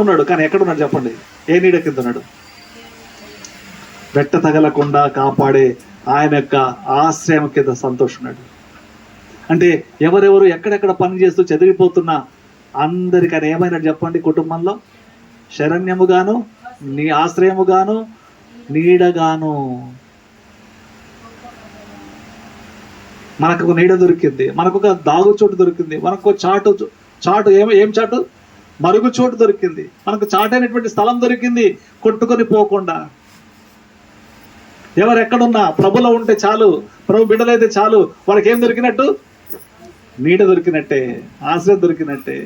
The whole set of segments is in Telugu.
ఉన్నాడు, కానీ ఎక్కడున్నాడు చెప్పండి? ఏ నీడ కింద ఉన్నాడు? వెట్ట తగలకుండా కాపాడే ఆయన యొక్క ఆశ్రయం కింద సంతోషున్నాడు. అంటే ఎవరెవరు ఎక్కడెక్కడ పని చేస్తూ చెదిరిపోతున్నా అందరికి ఆయన ఏమైనా చెప్పండి? కుటుంబంలో శరణ్యముగాను, నీ ఆశ్రయముగాను, నీడగాను. మనకు ఒక నీడ దొరికింది, మనకు ఒక దాగు చోటు దొరికింది, మనకు చాటు ఏం చాటు? మరుగు చోటు దొరికింది, మనకు చాటైనటువంటి స్థలం దొరికింది. కొట్టుకొని పోకుండా ఎవరు ఎక్కడున్నా ప్రభులో ఉంటే చాలు, ప్రభు బిడ్డలైతే చాలు. వాళ్ళకి ఏం దొరికినట్టు? నీడ దొరికినట్టే, ఆశ్రయం దొరికినట్టే,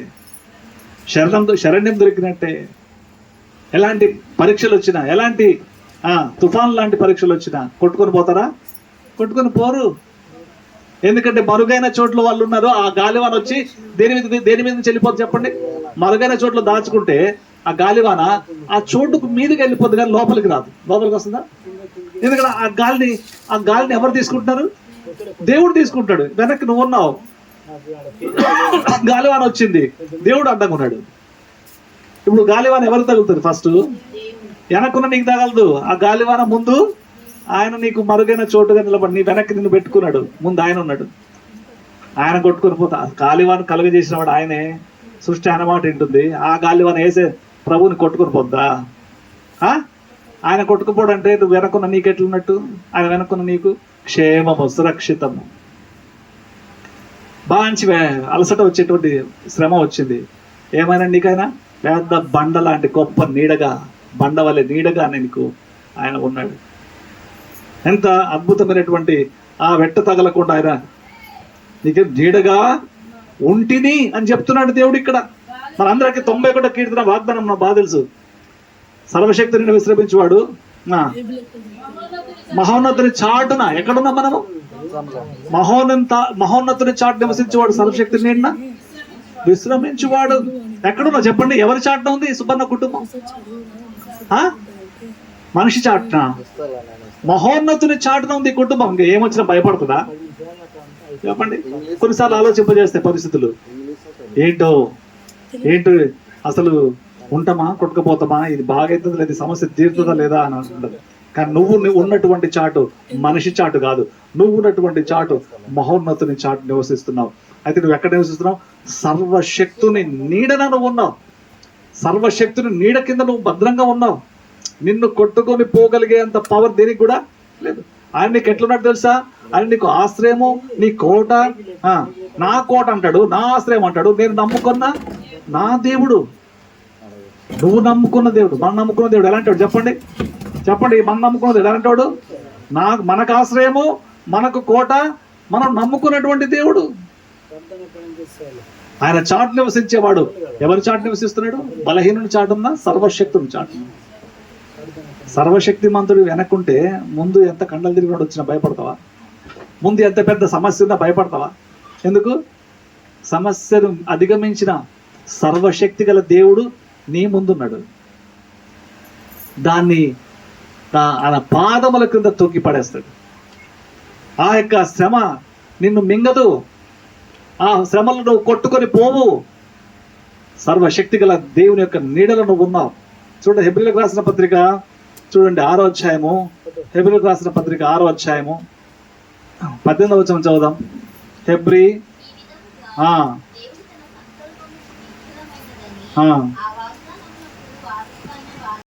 శరణ్యం దొరికినట్టే. ఎలాంటి పరీక్షలు వచ్చినా, ఎలాంటి తుఫాన్ లాంటి పరీక్షలు వచ్చినా కొట్టుకొని పోతారా? కొట్టుకొని పోరు. ఎందుకంటే మరుగైన చోట్ల వాళ్ళు ఉన్నారు. ఆ గాలివాన వచ్చి దేని మీద చెల్లిపోతుంది చెప్పండి? మరుగైన చోట్ల దాచుకుంటే ఆ గాలివాన ఆ చోటుకు మీదకి వెళ్ళిపోద్ది, కానీ లోపలికి రాదు. లోపలికి వస్తుందా? ఎందుకంటే ఆ గాలిని ఎవరు తీసుకుంటున్నారు? దేవుడు తీసుకుంటాడు. వెనక్కి నువ్వు ఉన్నావు, గాలివాన వచ్చింది, దేవుడు అడ్డంగా ఉన్నాడు. ఇప్పుడు గాలివాన ఎవరికి తగులుతుంది? ఫస్ట్ వెనక్కున్న నీకు తగలదు. ఆ గాలివాన ముందు ఆయన నీకు మరుగైన చోటుగా నిలబడి నీ వెనక్కి నిన్ను పెట్టుకున్నాడు. ముందు ఆయన ఉన్నాడు, ఆయన కొట్టుకొని పోతా. గాలివాన కలుగజేసిన వాడు ఆయనే. సృష్టి ఆయన మాట వింటుంది. ఆ గాలివాన వేసే ప్రభువుని కొట్టుకొని పోద్దా? ఆయన కొట్టుకుపోడంటే నువ్వు వెనక్కున్న నీకు ఎట్లున్నట్టు? ఆయన వెనక్కున్న నీకు క్షేమము, సురక్షితము. బాంచి అలసట వచ్చేటువంటి శ్రమ వచ్చింది, ఏమైనా నీకైనా పెద్ద బండ లాంటి గొప్ప నీడగా, బండ వలె నీడగా నీకు ఆయన ఉన్నాడు. ఎంత అద్భుతమైనటువంటి ఆ వెట్ట తగలకుండా ఆయన నీకు నీడగా ఉంటిని అని చెప్తున్నాడు దేవుడు ఇక్కడ. మనందరికీ 91 కీర్తన వాగ్దానం నా బాగా తెలుసు. సర్వశక్తిని విశ్రమించేవాడు, మహోన్నతుని చాటున. ఎక్కడున్నాం మనము? మహోన్నతుని చాటు నివసించేవాడు, సర్వశక్తిని నిన్న విశ్రమించువాడు. ఎక్కడున్నా చెప్పండి? ఎవరి చాటున ఉంది సుబ్బన్న కుటుంబం? మనిషి చాటున, మహోన్నతుని చాటున ఉంది కుటుంబం. ఇంకా ఏమొచ్చినా భయపడుతుందా చెప్పండి? కొన్నిసార్లు ఆలోచింపజేస్తే పరిస్థితులు ఏంటో అసలు ఉంటామా, కొట్టుకుపోతామా, ఇది బాగైతుందా లేదా, సమస్య తీరుతుందా లేదా అని అంటుంది. కానీ నువ్వు ఉన్నటువంటి చాటు మనిషి చాటు కాదు, నువ్వు ఉన్నటువంటి చాటు మహోన్నతుని చాటు నివసిస్తున్నావు. అయితే నువ్వు ఎక్కడ నివసిస్తున్నావు? సర్వశక్తుని నీడన నువ్వు ఉన్నావు. సర్వశక్తుని నీడ కింద నువ్వు భద్రంగా ఉన్నావు. నిన్ను కొట్టుకొని పోగలిగేంత పవర్ దేనికి కూడా లేదు. ఆయన నీకు ఎట్లున్నట్టు తెలుసా? ఆయన నీకు ఆశ్రయము, నీ కోట. నా కోట అంటాడు, నా ఆశ్రయం అంటాడు. నేను నమ్ముకున్న నా దేవుడు, నువ్వు నమ్ముకున్న దేవుడు, మనం నమ్ముకున్న దేవుడు ఎలాంటి చెప్పండి? మనం నమ్ముకున్న దేవుడు ఎలాంటి? మనకు ఆశ్రయము, మనకు కోట, మనం నమ్ముకున్నటువంటి దేవుడు. ఆయన చాటు నివసించేవాడు. ఎవరి చాటు నివసిస్తున్నాడు? బలహీనుని చాటున్నా, సర్వశక్తుని చాటు. సర్వశక్తిమంతుడు వెనక్కుంటే ముందు ఎంత కండలు తిరిగి వచ్చినా భయపడతావా? ముందు ఎంత పెద్ద సమస్య ఉన్నా భయపడతావా? ఎందుకు? సమస్యను అధిగమించిన సర్వశక్తి గల దేవుడు నీ ముందున్నాడు. దాన్ని ఆయన పాదముల కింద తొక్కి పడేస్తాడు. ఆ యొక్క శ్రమ నిన్ను మింగదు, ఆ శ్రమలను నువ్వు కొట్టుకొని పోవు. సర్వశక్తి గల దేవుని యొక్క నీడలో నువ్వు ఉన్నావు. చూడండి, హెబ్రీయులకు రాసిన పత్రిక చూడండి 6వ అధ్యాయము. హెబ్రీయులకు రాసిన పత్రిక 6వ అధ్యాయము 18వ వచనం చదువుదాం. హెబ్రీ